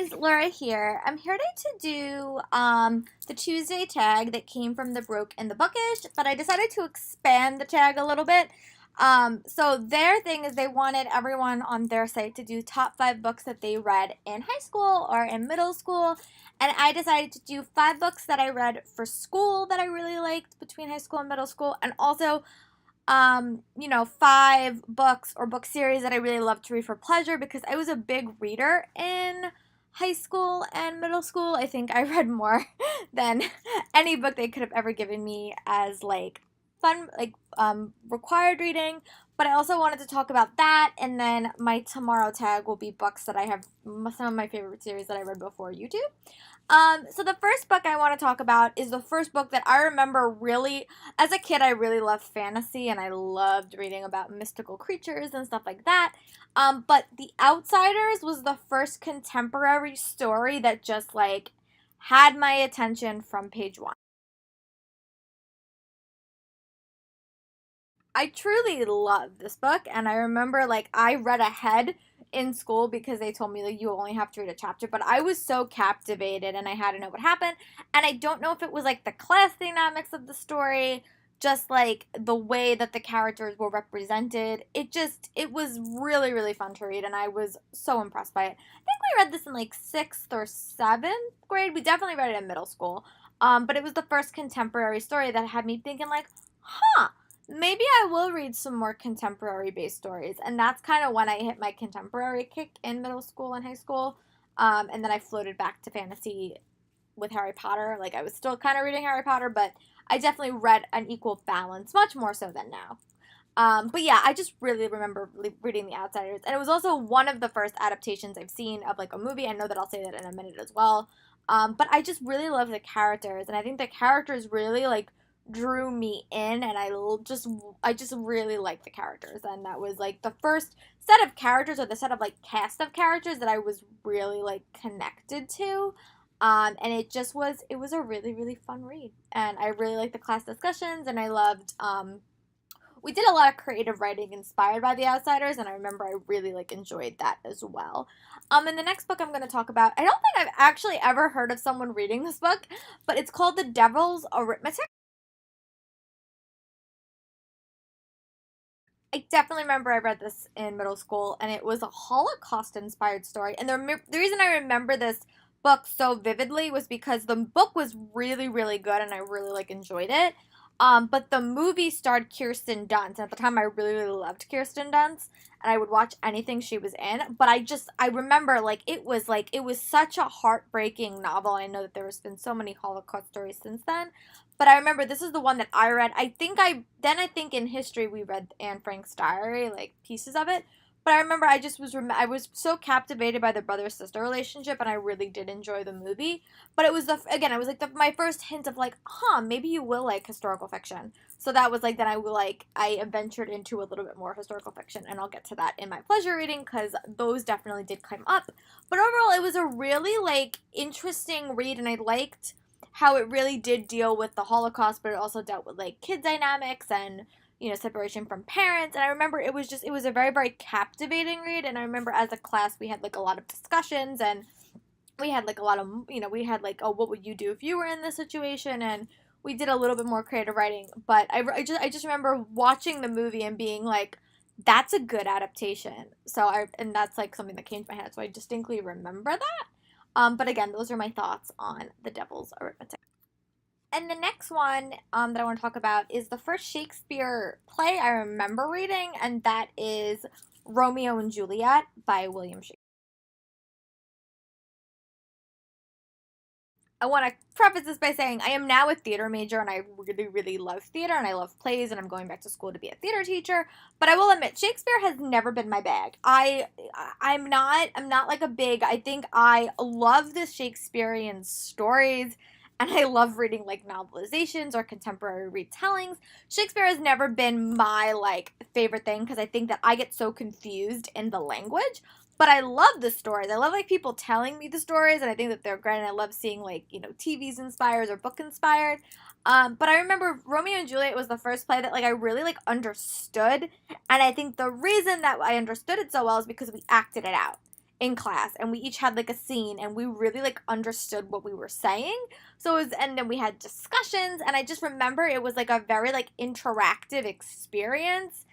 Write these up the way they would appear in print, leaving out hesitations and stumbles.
guys, Laura here. I'm here today to do the Tuesday tag that came from the Broke and the Bookish, but I decided to expand the tag a little bit. So their thing is they wanted everyone on their site to do top 5 books that they read in high school or in middle school, and I decided to do 5 books that I read for school that I really liked between high school and middle school, and also 5 books or book series that I really love to read for pleasure because I was a big reader in high school and middle school. I think I read more than any book they could have ever given me as like fun, required reading. But I also wanted to talk about that, and then my tomorrow tag will be books that I have some of my favorite series that I read before you do. So the first book I want to talk about is the first book that I remember really, as a kid, I really loved fantasy and I loved reading about mystical creatures and stuff like that. But The Outsiders was the first contemporary story that just like had my attention from page one. I truly love this book, and I remember like I read ahead in school because they told me like you only have to read a chapter, but I was so captivated and I had to know what happened. And I don't know if it was like the class dynamics of the story, just like the way that the characters were represented. It was really really fun to read, and I was so impressed by it. I think we read this in like 6th or 7th grade. We definitely read it in middle school. But it was the first contemporary story that had me thinking like, huh, maybe I will read some more contemporary based stories. And that's kind of when I hit my contemporary kick in middle school and high school. And then I floated back to fantasy with Harry Potter. Like I was still kind of reading Harry Potter, but I definitely read an equal balance, much more so than now. But yeah, I just really remember reading The Outsiders. And it was also one of the first adaptations I've seen of like a movie. I know that I'll say that in a minute as well. But I just really love the characters. And I think the characters really like drew me in, and I just really liked the characters, and that was like the first set of characters or the set of like cast of characters that I was really like connected to. And it was a really really fun read, and I really liked the class discussions, and I loved we did a lot of creative writing inspired by The Outsiders, and I remember I really like enjoyed that as well. And the next book I'm going to talk about, I don't think I've actually ever heard of someone reading this book, but it's called The Devil's Arithmetic. I definitely remember I read this in middle school, and it was a Holocaust inspired story. And the reason I remember this book so vividly was because the book was really, really good, and I really like enjoyed it. But the movie starred Kirsten Dunst. At the time, I really, really loved Kirsten Dunst, and I would watch anything she was in. But I remember it was such a heartbreaking novel. I know that there's been so many Holocaust stories since then, but I remember this is the one that I read. I think in history we read Anne Frank's diary, like pieces of it. But I remember I was so captivated by the brother sister relationship, and I really did enjoy the movie. But it was like my first hint of like, huh, maybe you will like historical fiction. So that was like then I ventured into a little bit more historical fiction, and I'll get to that in my pleasure reading because those definitely did come up. But overall, it was a really like interesting read, and I liked how it really did deal with the Holocaust, but it also dealt with like kid dynamics and separation from parents. And I remember it was a very very captivating read, and I remember as a class we had like a lot of discussions, and we had like a lot of we had like, oh, what would you do if you were in this situation, and we did a little bit more creative writing. But I just remember watching the movie and being like, that's a good adaptation. And that's like something that came to my head, so I distinctly remember that. But again, those are my thoughts on The Devil's Arithmetic. And the next one that I want to talk about is the first Shakespeare play I remember reading, and that is Romeo and Juliet by William Shakespeare. I want to preface this by saying I am now a theater major, and I really, really love theater, and I love plays, and I'm going back to school to be a theater teacher. But I will admit, Shakespeare has never been my bag. I'm not like a big. I think I love the Shakespearean stories, and I love reading like novelizations or contemporary retellings. Shakespeare has never been my like favorite thing because I think that I get so confused in the language. But I love the stories. I love like people telling me the stories, and I think that they're great. And I love seeing like TV's inspired or book inspired. But I remember Romeo and Juliet was the first play that like I really like understood, and I think the reason that I understood it so well is because we acted it out. in class, and we each had like a scene, and we really like understood what we were saying. So it was, and then we had discussions, and I just remember it was like a very like interactive experience.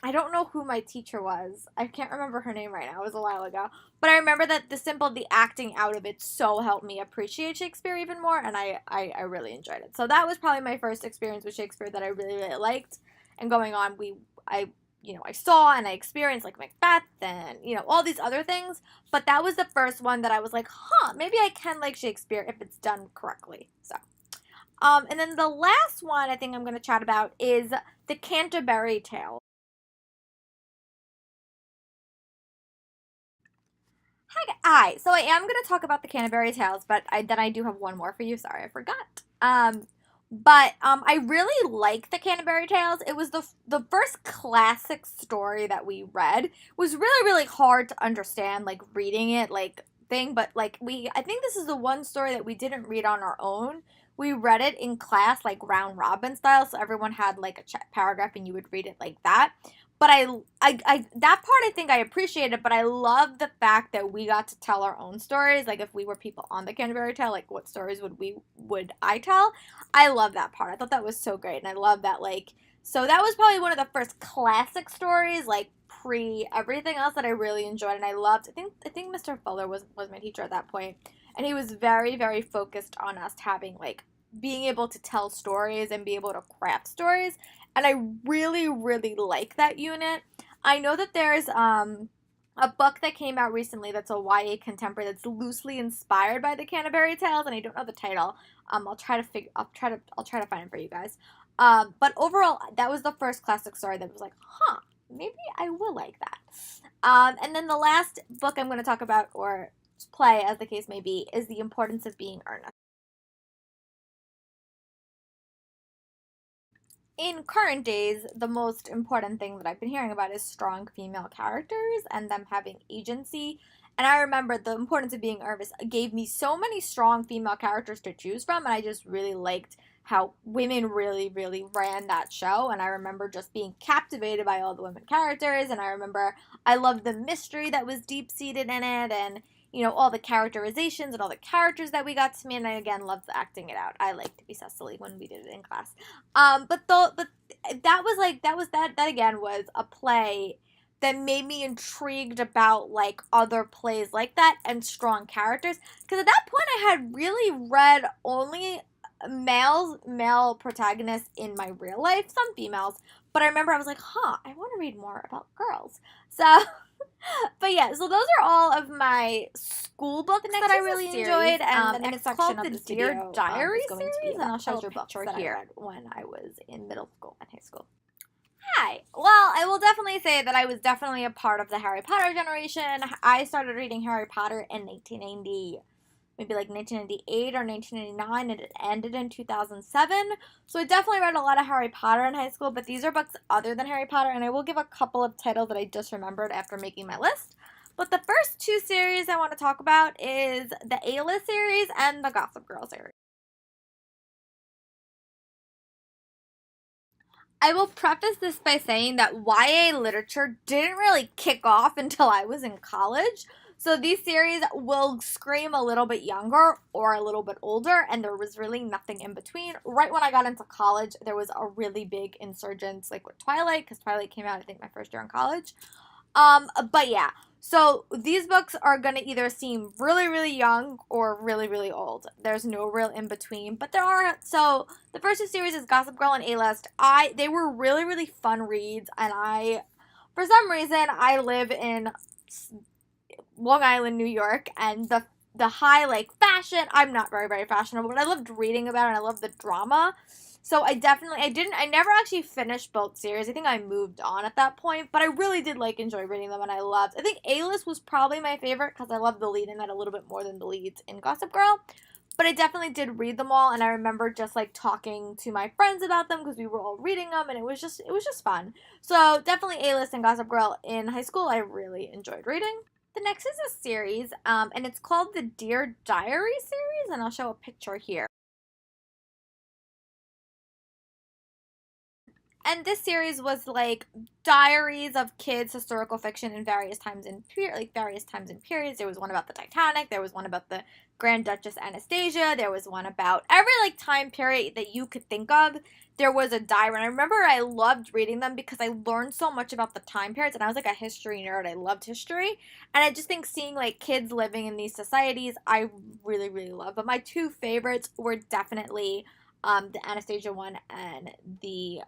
I don't know who my teacher was. I can't remember her name right now. It was a while ago. But I remember that the acting out of it so helped me appreciate Shakespeare even more, and I really enjoyed it. So that was probably my first experience with Shakespeare that I really, really liked. And going on, I saw and I experienced like Macbeth and, all these other things. But that was the first one that I was like, huh, maybe I can like Shakespeare if it's done correctly. So, and then the last one I think I'm going to chat about is the Canterbury Tales. Hi. So I am going to talk about the Canterbury Tales, but then I do have one more for you. Sorry, I forgot. But I really like the Canterbury Tales. It was the first classic story that we read. It was really really hard to understand, like reading it, like thing. But like I think this is the one story that we didn't read on our own. We read it in class, like round robin style. So everyone had like a paragraph, and you would read it like that. But that part I think I appreciated, but I love the fact that we got to tell our own stories. Like if we were people on the Canterbury Tale, like what stories would I tell? I love that part. I thought that was so great, and I love that so that was probably one of the first classic stories, like pre everything else that I really enjoyed and I loved. I think Mr. Fuller was my teacher at that point, and he was very very focused on us having like being able to tell stories and be able to craft stories, and I really really like that unit. I know that there's a book that came out recently that's a YA contemporary that's loosely inspired by the Canterbury Tales, and I don't know the title. I'll try to find it for you guys. But overall, that was the first classic story that was like, huh, maybe I will like that. And then the last book I'm going to talk about, or play as the case may be, is The Importance of Being Earnest. In current days, the most important thing that I've been hearing about is strong female characters and them having agency. And I remember The Importance of Being Earnest gave me so many strong female characters to choose from, and I just really liked how women really, really ran that show. And I remember just being captivated by all the women characters, and I remember I loved the mystery that was deep seated in it, and all the characterizations and all the characters that we got to meet, and I again loved acting it out. I liked to be Cecily when we did it in class. But that was that again was a play that made me intrigued about like other plays like that and strong characters, because at that point I had really read only male protagonists in my real life, some females, but I remember I was like, huh, I want to read more about girls. So but yeah, so those are all of my school books that I really enjoyed, and it's called the Dear Diary series, and I'll show you a picture that I read when I was in middle school and high school. Hi. Well, I will definitely say that I was definitely a part of the Harry Potter generation. I started reading Harry Potter in 1990, maybe like 1998 or 1999, and it ended in 2007. So I definitely read a lot of Harry Potter in high school, but these are books other than Harry Potter, and I will give a couple of titles that I just remembered after making my list. But the first two series I want to talk about is the A-List series and the Gossip Girl series. I will preface this by saying that YA literature didn't really kick off until I was in college. So these series will scream a little bit younger or a little bit older, and there was really nothing in between. Right when I got into college, there was a really big insurgence, like with Twilight, because Twilight came out, I think, my first year in college. But yeah, so these books are going to either seem really, really young or really, really old. There's no real in between, but there are. So the first two series is Gossip Girl and A-List. They were really, really fun reads, and for some reason, I live in Long Island, New York, and the high like fashion. I'm not very, very fashionable, but I loved reading about it, and I loved the drama. So I never actually finished both series. I think I moved on at that point, but I really did enjoy reading them, and I think A-List was probably my favorite because I loved the lead in that a little bit more than the leads in Gossip Girl. But I definitely did read them all, and I remember just talking to my friends about them because we were all reading them, and it was just fun. So definitely A-List and Gossip Girl in high school I really enjoyed reading. The next is a series, and it's called the Dear Diary series, and I'll show a picture here. And this series was like diaries of kids, historical fiction in various times and various times and periods. There was one about the Titanic. There was one about the Grand Duchess Anastasia. There was one about every like time period that you could think of. There was a diary. And I remember I loved reading them because I learned so much about the time periods. And I was like a history nerd. I loved history. And I just think seeing like kids living in these societies, I really, really love. But my two favorites were definitely the Anastasia one and the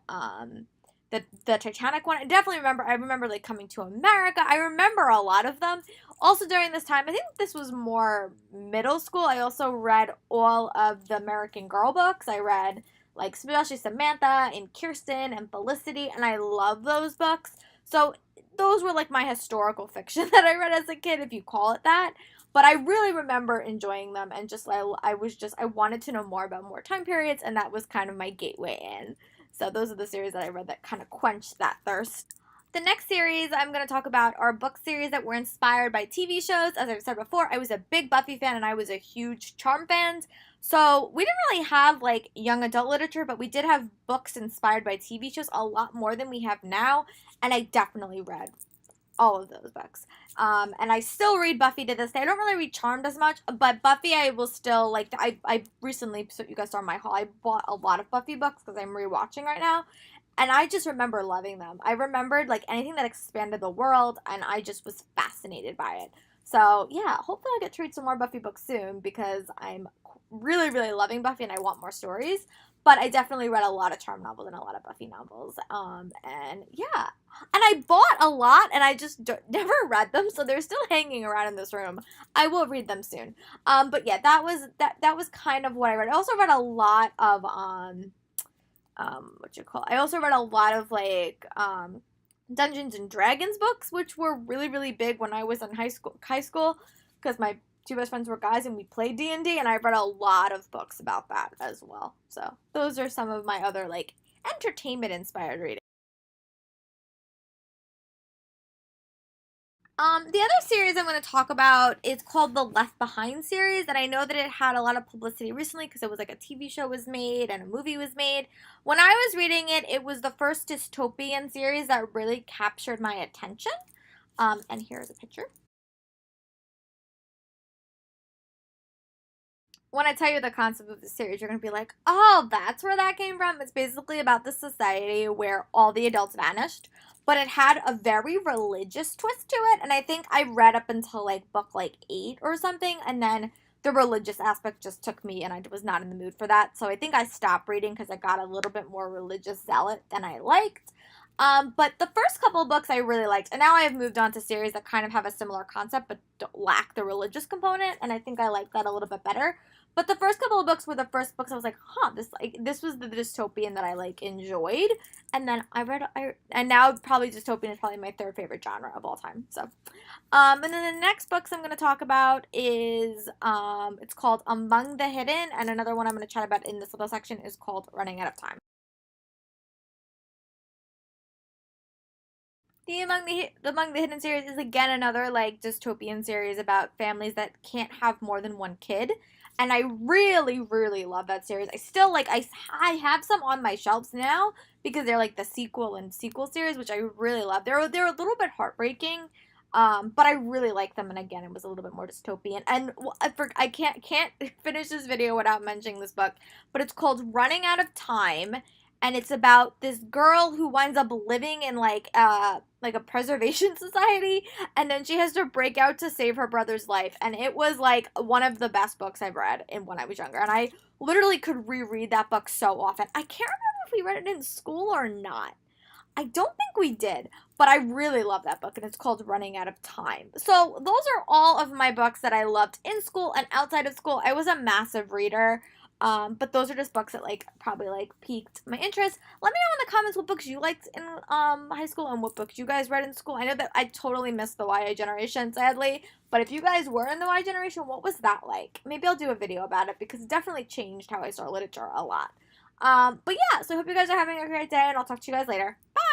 Titanic one. I remember like Coming to America. I remember a lot of them. Also during this time, I think this was more middle school. I also read all of the American Girl books. I read like especially Samantha and Kirsten and Felicity, and I love those books. So those were like my historical fiction that I read as a kid, if you call it that. But I really remember enjoying them, and I wanted to know more about more time periods, and that was kind of my gateway in. So those are the series that I read that kind of quenched that thirst. The next series I'm going to talk about are book series that were inspired by TV shows. As I've said before, I was a big Buffy fan and I was a huge Charm fan. So we didn't really have like young adult literature, but we did have books inspired by TV shows a lot more than we have now. And I definitely read all of those books. And I still read Buffy to this day. I don't really read Charmed as much, but Buffy I will still like. I recently, so you guys saw my haul, I bought a lot of Buffy books because I'm rewatching right now. And I just remember loving them. I remembered like anything that expanded the world, and I just was fascinated by it. So yeah, hopefully I'll get to read some more Buffy books soon because I'm really, really loving Buffy and I want more stories. But I definitely read a lot of Charm novels and a lot of Buffy novels. And yeah, and I bought a lot and I just never read them, so they're still hanging around in this room. I will read them soon. But yeah, that was kind of what I read. I also read a lot of I also read a lot of like Dungeons and Dragons books, which were really, really big when I was in high school because my two best friends were guys and we played D&D, and I read a lot of books about that as well. So those are some of my other like entertainment inspired reading. The other series I'm going to talk about is called the Left Behind series, and I know that it had a lot of publicity recently because it was like a TV show was made and a movie was made. When I was reading it, it was the first dystopian series that really captured my attention. And here's a picture. When I tell you the concept of the series, you're going to be like, oh, that's where that came from. It's basically about the society where all the adults vanished, but it had a very religious twist to it. And I think I read up until like book like 8 or something, and then the religious aspect just took me, and I was not in the mood for that. So I think I stopped reading because I got a little bit more religious zealot than I liked. But the first couple of books I really liked, and now I have moved on to series that kind of have a similar concept but don't lack the religious component, and I think I like that a little bit better. But the first couple of books were the first books I was like, huh, this was the dystopian that I like enjoyed. And then and now probably dystopian is probably my third favorite genre of all time. So, and then the next books I'm going to talk about is it's called Among the Hidden, and another one I'm going to chat about in this little section is called Running Out of Time. The Among the Hidden series is again another like dystopian series about families that can't have more than one kid, and I really, really love that series. I still like I have some on my shelves now because they're like the sequel series, which I really love. They're a little bit heartbreaking, but I really like them. And again, it was a little bit more dystopian. And I can't finish this video without mentioning this book, but it's called Running Out of Time, and it's about this girl who winds up living in like a preservation society, and then she has to break out to save her brother's life. And it was like one of the best books I've read in when I was younger, and I literally could reread that book so often. I can't remember if we read it in school or not. I don't think we did, but I really love that book, and it's called Running Out of Time. So those are all of my books that I loved in school and outside of school. I was a massive reader. But those are just books that like probably like piqued my interest. Let me know in the comments what books you liked in high school and what books you guys read in school. I know that I totally missed the YA generation, sadly, but if you guys were in the YA generation, what was that like? Maybe I'll do a video about it because it definitely changed how I saw literature a lot. But yeah, so I hope you guys are having a great day, and I'll talk to you guys later. Bye!